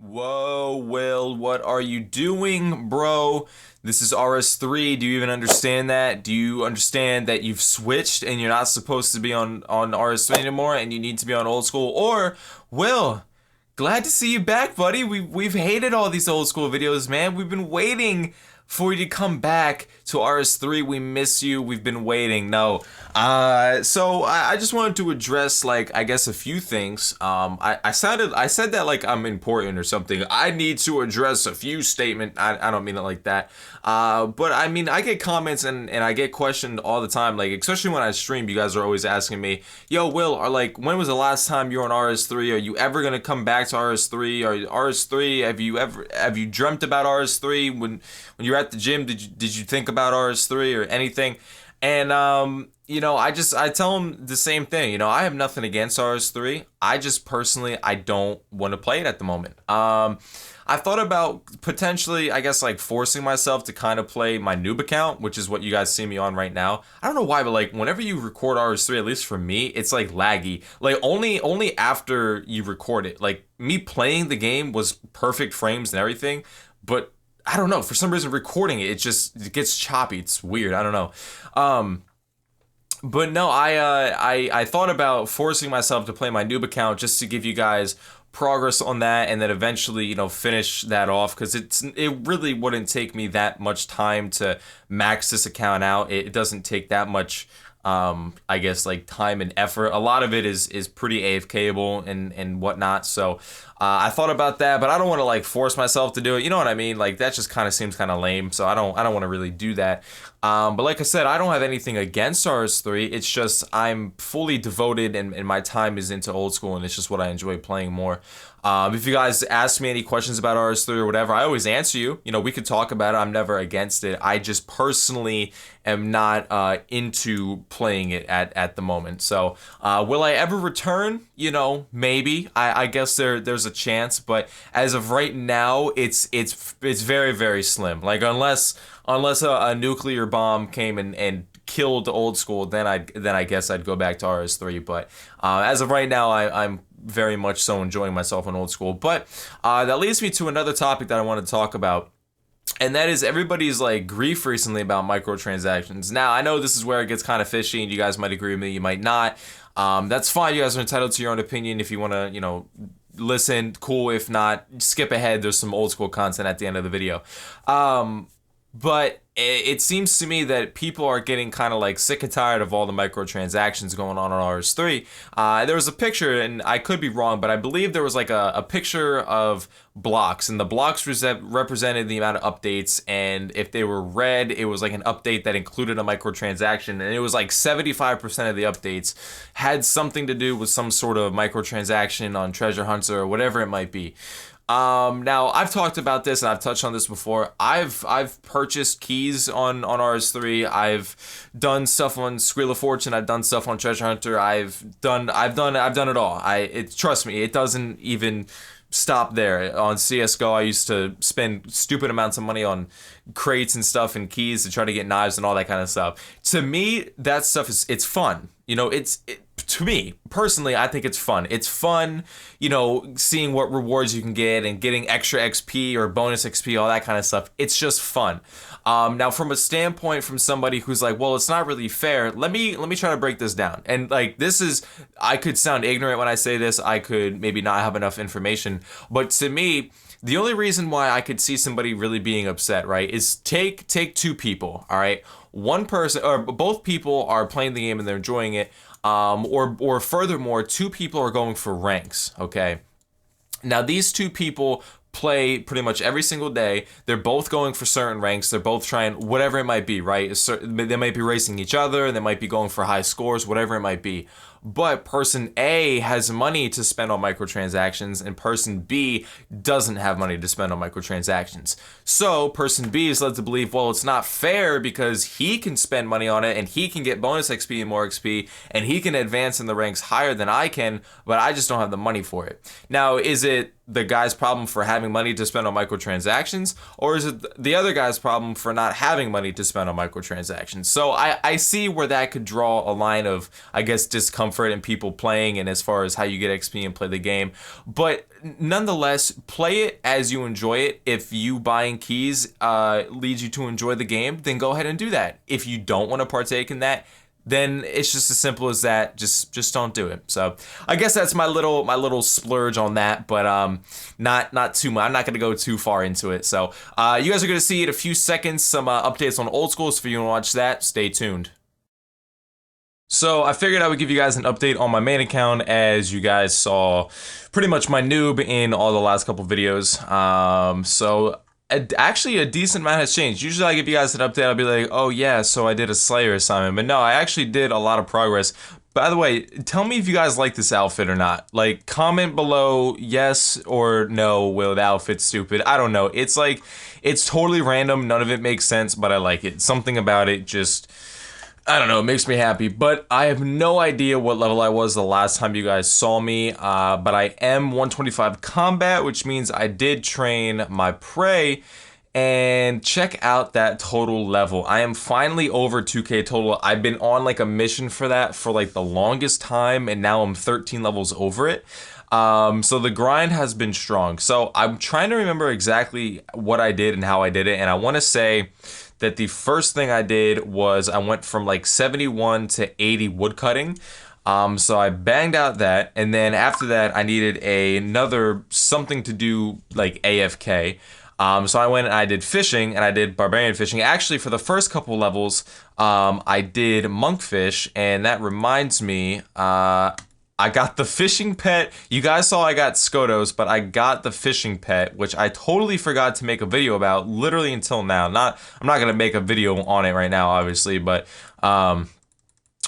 Whoa, Will, what are you doing, bro? This is RS3. Do you even understand that? Do you understand that you've switched and you're not supposed to be on RS3 anymore and you need to be on old school? Or, Will, glad to see you back, buddy. We've hated all these old school videos, man. We've been waiting for you to come back to RS3. We miss you. We've been waiting. No. So I just wanted to address, like, I guess a few things. I said that like I'm important or something. I need to address a few statement. I don't mean it like that. But I mean, I get comments and I get questioned all the time. Like, especially when I stream, you guys are always asking me, yo, Will, when was the last time you were on RS3? Are you ever going to come back to RS3? Or RS3, have you dreamt about RS3 when you were at the gym? Did you think about RS3 or anything? And I tell them the same thing. I have nothing against RS3. I just personally, I don't want to play it at the moment. I thought about potentially, I guess, like forcing myself to kind of play my noob account, which is what you guys see me on right now. I don't know why, but like whenever you record RS3, at least for me, it's like laggy. Like only after you record it. Like me playing the game was perfect frames and everything, but I don't know, for some reason recording it it gets choppy. It's weird. I don't know. But no, I thought about forcing myself to play my noob account just to give you guys progress on that, and then eventually, finish that off, because it really wouldn't take me that much time to max this account out. It doesn't take that much I guess like time and effort. A lot of it is pretty AFKable and whatnot. So I thought about that, but I don't want to like force myself to do it. You know what I mean? Like that just kind of seems kind of lame. So I don't want to really do that. But like I said, I don't have anything against RS3. It's just I'm fully devoted and my time is into old school, and it's just what I enjoy playing more. If you guys ask me any questions about RS3 or whatever, I always answer you. We could talk about it. I'm never against it. I just personally am not into playing it at the moment. So will I ever return? Maybe. I guess there's a chance, but as of right now, it's very, very slim. Like unless a nuclear bomb came and killed old school, then I guess I'd go back to RS3. But as of right now, I'm very much so enjoying myself on old school. But that leads me to another topic that I want to talk about, and that is everybody's like grief recently about microtransactions. Now I know this is where it gets kind of fishy, and you guys might agree with me, you might not. That's fine. You guys are entitled to your own opinion. If you want to, listen, cool. If not, skip ahead. There's some old school content at the end of the video. But it seems to me that people are getting kind of like sick and tired of all the microtransactions going on RS3. There was a picture, and I could be wrong, but I believe there was like a picture of blocks, and the blocks represented the amount of updates, and if they were red, it was like an update that included a microtransaction, and it was like 75% of the updates had something to do with some sort of microtransaction on treasure hunts or whatever it might be. Now I've talked about this and I've touched on this before. I've purchased keys on RS3. I've done stuff on Squeal of Fortune. I've done stuff on Treasure Hunter. I've done it all. Trust me, it doesn't even stop there. On CSGO, I used to spend stupid amounts of money on crates and stuff and keys to try to get knives and all that kind of stuff. To me, that stuff it's fun. To me, personally, I think it's fun. It's fun, seeing what rewards you can get and getting extra XP or bonus XP, all that kind of stuff. It's just fun. Now, from a standpoint from somebody who's like, well, it's not really fair, let me try to break this down. And like, I could sound ignorant when I say this. I could maybe not have enough information. But to me, the only reason why I could see somebody really being upset, right, is take two people, all right? One person, or both people are playing the game and they're enjoying it. Or furthermore, two people are going for ranks, okay? Now, these two people play pretty much every single day. They're both going for certain ranks. They're both trying whatever it might be, right? They might be racing each other. They might be going for high scores, whatever it might be. But person A has money to spend on microtransactions, and person B doesn't have money to spend on microtransactions. So person B is led to believe, well, it's not fair because he can spend money on it and he can get bonus XP and more XP and he can advance in the ranks higher than I can, but I just don't have the money for it. Now, is it the guy's problem for having money to spend on microtransactions, or is it the other guy's problem for not having money to spend on microtransactions? So I see where that could draw a line of, I guess, discomfort in people playing, and as far as how you get XP and play the game. But nonetheless, play it as you enjoy it. If you buying keys leads you to enjoy the game, then go ahead and do that. If you don't want to partake in that, then it's just as simple as that. Just don't do it. So I guess that's my little splurge on that, but not too much. I'm not gonna go too far into it. So you guys are gonna see in a few seconds some updates on old school. So if you want to watch that, stay tuned. So I figured I would give you guys an update on my main account, as you guys saw pretty much my noob in all the last couple videos. Actually, a decent amount has changed. Usually I give you guys an update, I'll be like, oh yeah, so I did a Slayer assignment. But no, I actually did a lot of progress. By the way, tell me if you guys like this outfit or not. Like, comment below yes or no, will the outfit's stupid. I don't know. It's like, it's totally random. None of it makes sense, but I like it. Something about it just, I don't know, it makes me happy. But I have no idea what level I was the last time you guys saw me. But I am 125 combat, which means I did train my prey. And check out that total level. I am finally over 2K total. I've been on like a mission for that for like the longest time, and now I'm 13 levels over it. So the grind has been strong. So I'm trying to remember exactly what I did and how I did it. And I want to say that the first thing I did was I went from like 71 to 80 woodcutting. So I banged out that, and then after that I needed another something to do like AFK. So I went and I did fishing, and I did barbarian fishing. Actually, for the first couple levels, I did monkfish, and that reminds me, I got the fishing pet. You guys saw I got Skotos, but I got the fishing pet, which I totally forgot to make a video about, literally until now. I'm not gonna make a video on it right now, obviously, but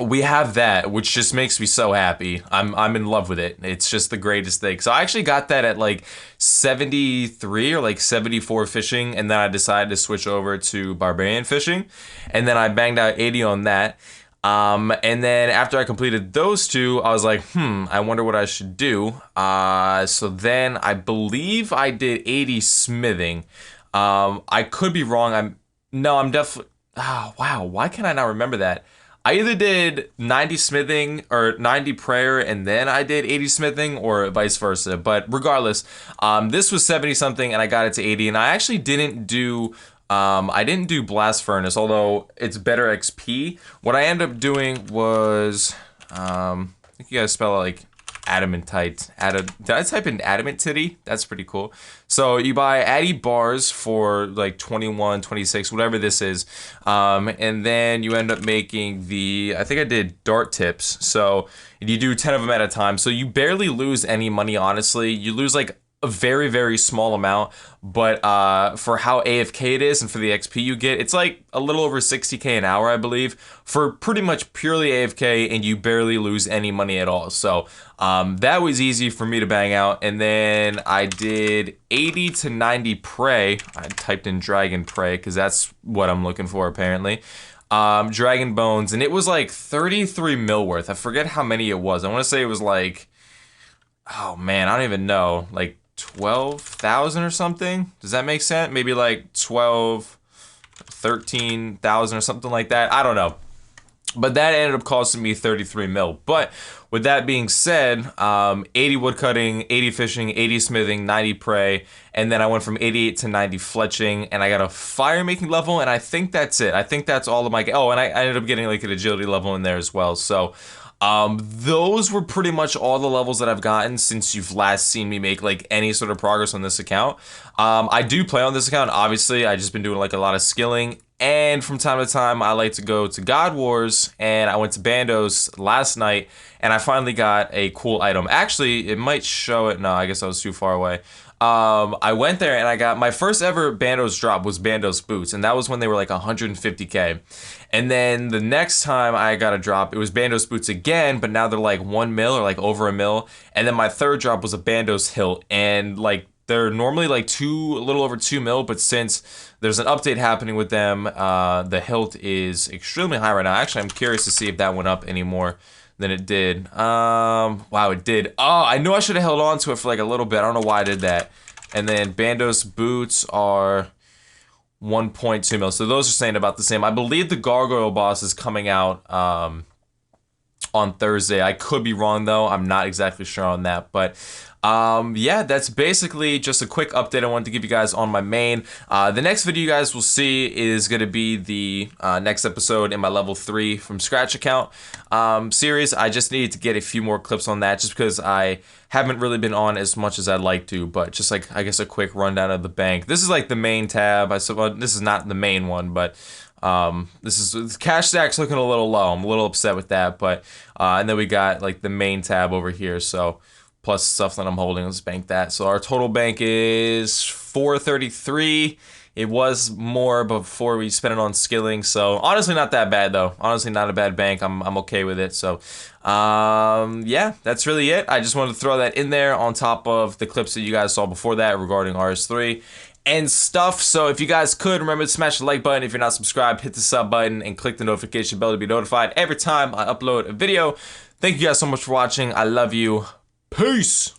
we have that, which just makes me so happy. I'm in love with it. It's just the greatest thing. So I actually got that at like 73 or like 74 fishing, and then I decided to switch over to barbarian fishing, and then I banged out 80 on that. And then after I completed those two, I was like, I wonder what I should do. So then I believe I did 80 smithing. I could be wrong. I'm definitely, wow, why can I not remember that? I either did 90 smithing or 90 prayer and then I did 80 smithing, or vice versa. But regardless, this was 70 something and I got it to 80, and I actually didn't do blast furnace, although it's better XP. What I ended up doing was, I think you guys spell it like adamantite. Did I type in adamant titty? That's pretty cool. So you buy addy bars for like 21, 26, whatever this is. And then you end up making I think I did dart tips. So you do 10 of them at a time. So you barely lose any money, honestly. You lose like a very, very small amount, but for how AFK it is and for the XP you get, it's like a little over 60k an hour, I believe, for pretty much purely AFK, and you barely lose any money at all. So that was easy for me to bang out. And then I did 80 to 90 prey. I typed in dragon prey because that's what I'm looking for apparently. Dragon bones, and it was like 33 mil worth. I forget how many it was. I want to say it was like, oh man, I don't even know, like 12,000 or something. Does that make sense? Maybe like 13,000 or something like that. I don't know. But that ended up costing me 33 mil. But with that being said, 80 woodcutting, 80 fishing, 80 smithing, 90 prey, and then I went from 88 to 90 fletching, and I got a fire making level, and I think that's it. I think that's all of my, oh, and I ended up getting like an agility level in there as well. So those were pretty much all the levels that I've gotten since you've last seen me make like any sort of progress on this account. I do play on this account, obviously. I just been doing like a lot of skilling, and from time to time I like to go to God Wars, and I went to Bandos last night, and I finally got a cool item. Actually, it might show it. No, I guess I was too far away. I went there and I got my first ever Bandos drop was Bandos boots, and that was when they were like 150k. And then the next time I got a drop, it was Bandos boots again, but now they're like 1 mil or like over a mil. And then my third drop was a Bandos hilt, and like they're normally like a little over 2 mil, but since there's an update happening with them, the hilt is extremely high right now. Actually, I'm curious to see if that went up anymore. than it did. Wow, it did. Oh, I knew I should have held on to it for like a little bit. I don't know why I did that. And then Bandos boots are 1.2 mil. So those are saying about the same. I believe the Gargoyle boss is coming out on Thursday. I could be wrong though. I'm not exactly sure on that, but yeah, that's basically just a quick update I wanted to give you guys on my main. The next video you guys will see is going to be the next episode in my level 3 from scratch account series. I just needed to get a few more clips on that just because I haven't really been on as much as I'd like to, but just like, I guess, a quick rundown of the bank. This is like the main tab. I suppose this is not the main one, but this is cash stack's looking a little low. I'm a little upset with that, but and then we got like the main tab over here, so plus stuff that I'm holding. Let's bank that. So our total bank is 433. It was more before we spent it on skilling, so honestly not that bad though. Honestly not a bad bank. I'm okay with it. So yeah, that's really it. I just wanted to throw that in there on top of the clips that you guys saw before that regarding RS3 and stuff. So if you guys could, remember to smash the like button. If you're not subscribed, hit the sub button and click the notification bell to be notified every time I upload a video. Thank you guys so much for watching. I love you. Peace.